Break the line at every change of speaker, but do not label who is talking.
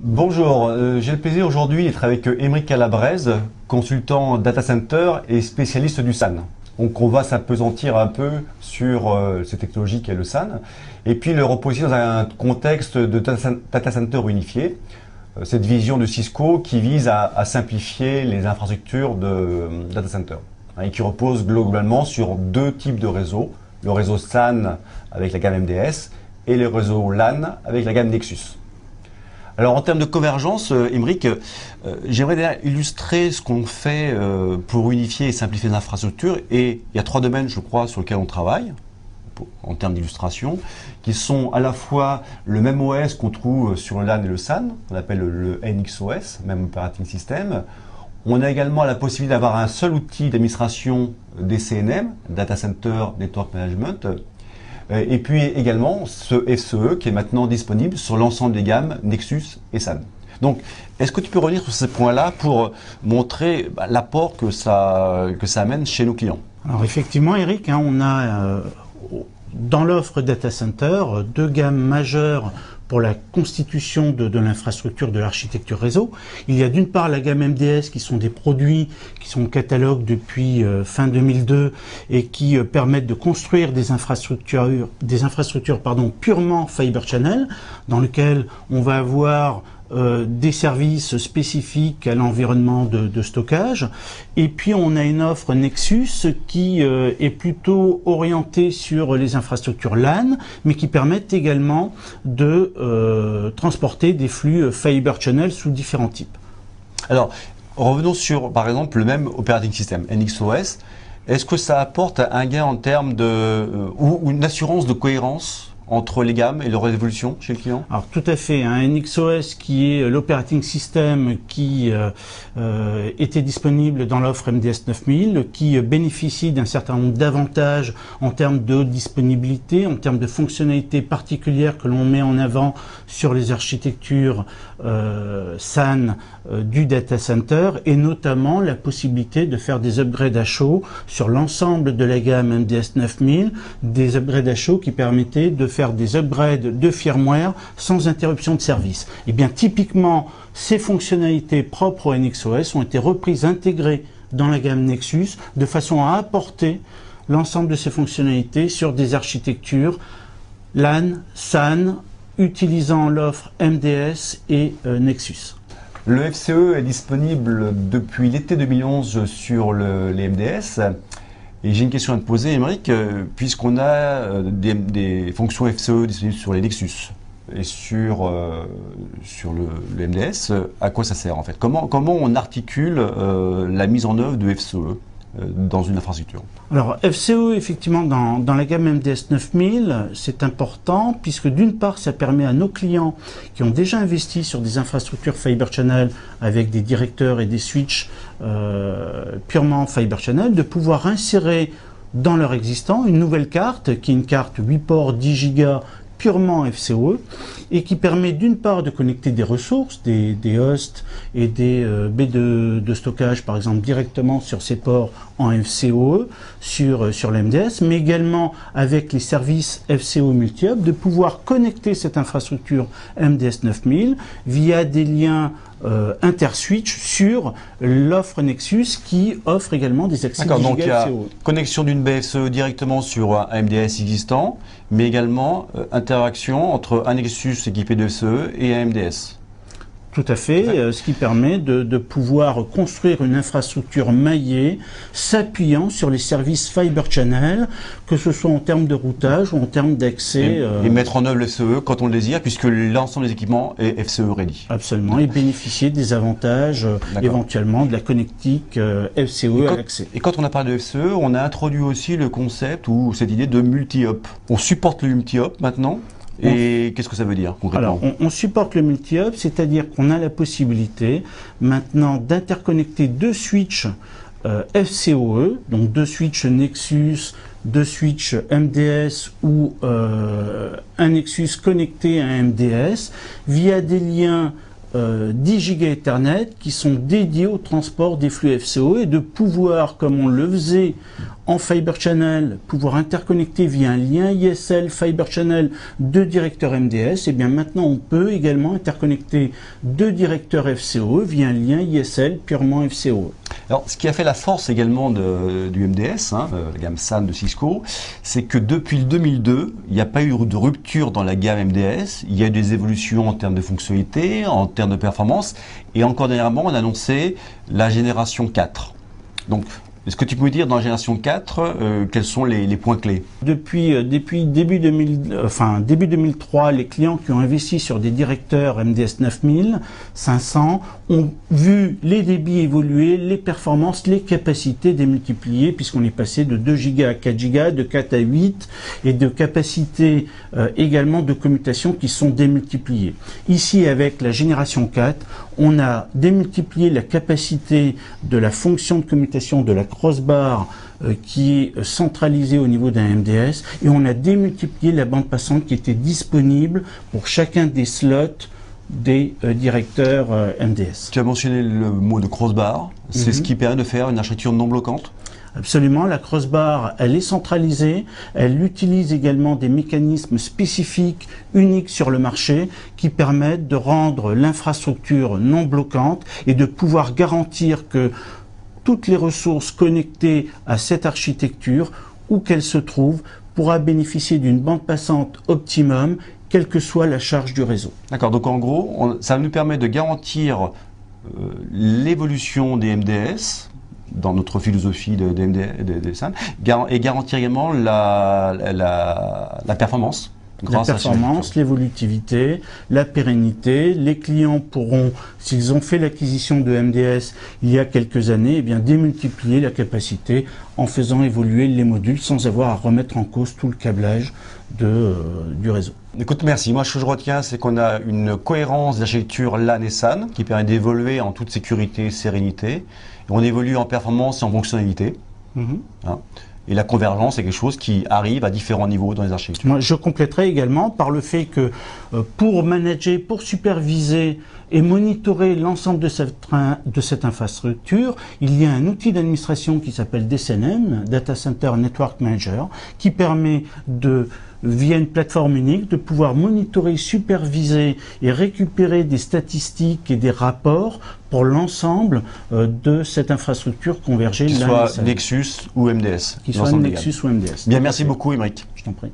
Bonjour, j'ai le plaisir aujourd'hui d'être avec Émeric Calabrese, consultant data center et spécialiste du SAN. Donc on va s'appesantir un peu sur ces technologies qu'est le SAN et puis le repositionner dans un contexte de data center unifié. Cette vision de Cisco qui vise à simplifier les infrastructures de data center et qui repose globalement sur deux types de réseaux. Le réseau SAN avec la gamme MDS et le réseau LAN avec la gamme Nexus. Alors en termes de convergence, Émeric, j'aimerais illustrer ce qu'on fait pour unifier et simplifier les infrastructures. Et il y a trois domaines, je crois, sur lesquels on travaille, en termes d'illustration, qui sont à la fois le même OS qu'on trouve sur le LAN et le SAN, qu'on appelle le NXOS, même operating system. On a également la possibilité d'avoir un seul outil d'administration des CNM, Data Center Network Management. Et puis également ce FCE qui est maintenant disponible sur l'ensemble des gammes Nexus et SAN. Donc, est-ce que tu peux revenir sur ces points-là pour montrer l'apport que ça amène chez nos clients?
Alors effectivement, Eric, on a dans l'offre data center deux gammes majeures pour la constitution de l'infrastructure de l'architecture réseau. Il y a d'une part la gamme MDS qui sont des produits qui sont au catalogue depuis fin 2002 et qui permettent de construire des infrastructures purement Fiber Channel dans lesquelles on va avoir des services spécifiques à l'environnement de stockage. Et puis on a une offre Nexus qui est plutôt orientée sur les infrastructures LAN, mais qui permettent également de transporter des flux Fiber Channel sous différents types.
Alors, revenons sur, par exemple, le même operating system, NXOS. Est-ce que ça apporte un gain en termes ou une assurance de cohérence entre les gammes et leur évolution chez le client?
Alors tout à fait, un NXOS qui est l'operating system qui était disponible dans l'offre MDS 9000, qui bénéficie d'un certain nombre d'avantages en termes de disponibilité, en termes de fonctionnalités particulières que l'on met en avant sur les architectures SAN du data center, et notamment la possibilité de faire des upgrades à chaud sur l'ensemble de la gamme MDS 9000, des upgrades à chaud qui permettaient de faire des upgrades de firmware sans interruption de service. Et bien typiquement, ces fonctionnalités propres au NXOS ont été reprises, intégrées dans la gamme Nexus, de façon à apporter l'ensemble de ces fonctionnalités sur des architectures LAN, SAN, utilisant l'offre MDS et Nexus.
Le FCE est disponible depuis l'été 2011 sur les MDS. Et j'ai une question à te poser, Émeric, puisqu'on a des fonctions FCE disponibles sur les Nexus et sur le MDS, à quoi ça sert en fait? Comment on articule la mise en œuvre de FCE dans une infrastructure?
Alors FCE, effectivement, dans la gamme MDS 9000, c'est important puisque d'une part, ça permet à nos clients qui ont déjà investi sur des infrastructures Fiber Channel avec des directeurs et des switches purement Fiber Channel de pouvoir insérer dans leur existant une nouvelle carte qui est une carte 8 ports 10 Go purement FCE et qui permet d'une part de connecter des ressources, des hosts et des baies de stockage par exemple directement sur ces ports en FCOE sur l'MDS, mais également avec les services FCO multi-hub de pouvoir connecter cette infrastructure MDS 9000 via des liens interswitch sur l'offre Nexus qui offre également des accès 10 Go
donc il y a
FCO.
connexion d'une baie FCE directement sur un MDS existant, mais également interaction entre un Nexus équipé de FCE et un MDS.
Tout à fait, ce qui permet de pouvoir construire une infrastructure maillée s'appuyant sur les services Fiber Channel, que ce soit en termes de routage ou en termes d'accès.
Et mettre en œuvre le FCE quand on le désire, puisque l'ensemble des équipements est FCE ready.
Absolument, et bénéficier des avantages éventuellement de la connectique FCE à l'accès.
Et quand on a parlé de FCE, on a introduit aussi le concept ou cette idée de multi-hop. On supporte le multi-hop maintenant. Et qu'est-ce que ça veut dire concrètement?
Alors, on supporte le multi-hub, c'est-à-dire qu'on a la possibilité maintenant d'interconnecter deux switches FCOE, donc deux switches Nexus, deux switches MDS ou un Nexus connecté à un MDS via des liens 10 giga Ethernet qui sont dédiés au transport des flux FCO et de pouvoir, comme on le faisait en Fiber Channel, pouvoir interconnecter via un lien ISL Fiber Channel deux directeurs MDS, et bien maintenant on peut également interconnecter deux directeurs FCO via un lien ISL purement FCO.
Alors, ce qui a fait la force également du MDS, la gamme SAN de Cisco, c'est que depuis le 2002, il n'y a pas eu de rupture dans la gamme MDS. Il y a eu des évolutions en termes de fonctionnalité, en termes de performance, et encore dernièrement, on a annoncé la génération 4. Donc, est-ce que tu peux me dire, dans la génération 4, quels sont les points clés?
Depuis début 2003, les clients qui ont investi sur des directeurs MDS 9500 ont vu les débits évoluer, les performances, les capacités démultipliées, puisqu'on est passé de 2 Go à 4 Go, de 4 à 8, et de capacités également de commutation qui sont démultipliées. Ici, avec la génération 4, on a démultiplié la capacité de la fonction de commutation de la crossbar qui est centralisée au niveau d'un MDS, et on a démultiplié la bande passante qui était disponible pour chacun des slots des directeurs MDS.
Tu as mentionné le mot de crossbar, c'est ce qui permet de faire une architecture non bloquante?
Absolument, la crossbar, elle est centralisée, elle utilise également des mécanismes spécifiques, uniques sur le marché, qui permettent de rendre l'infrastructure non bloquante et de pouvoir garantir que toutes les ressources connectées à cette architecture, où qu'elles se trouvent, pourra bénéficier d'une bande passante optimum, quelle que soit la charge du réseau.
D'accord, donc en gros, ça nous permet de garantir l'évolution des MDS, dans notre philosophie des SAN, et garantir également la performance.
La performance, l'évolutivité, la pérennité. Les clients pourront, s'ils ont fait l'acquisition de MDS il y a quelques années, eh bien démultiplier la capacité en faisant évoluer les modules sans avoir à remettre en cause tout le câblage du réseau.
Écoute, merci. Moi, ce que je retiens, c'est qu'on a une cohérence d'architecture LAN et SAN qui permet d'évoluer en toute sécurité et sérénité. Et on évolue en performance et en fonctionnalité. Et la convergence est quelque chose qui arrive à différents niveaux dans les architectures.
Moi, je compléterai également par le fait que pour manager, pour superviser et monitorer l'ensemble de cette infrastructure, il y a un outil d'administration qui s'appelle DCNM, Data Center Network Manager, qui permet via une plateforme unique, de pouvoir monitorer, superviser et récupérer des statistiques et des rapports pour l'ensemble de cette infrastructure convergée.
Qu'il soit Nexus ou MDS.
Qu'il soit Nexus ou MDS.
Bien, merci beaucoup, Émeric.
Je t'en prie.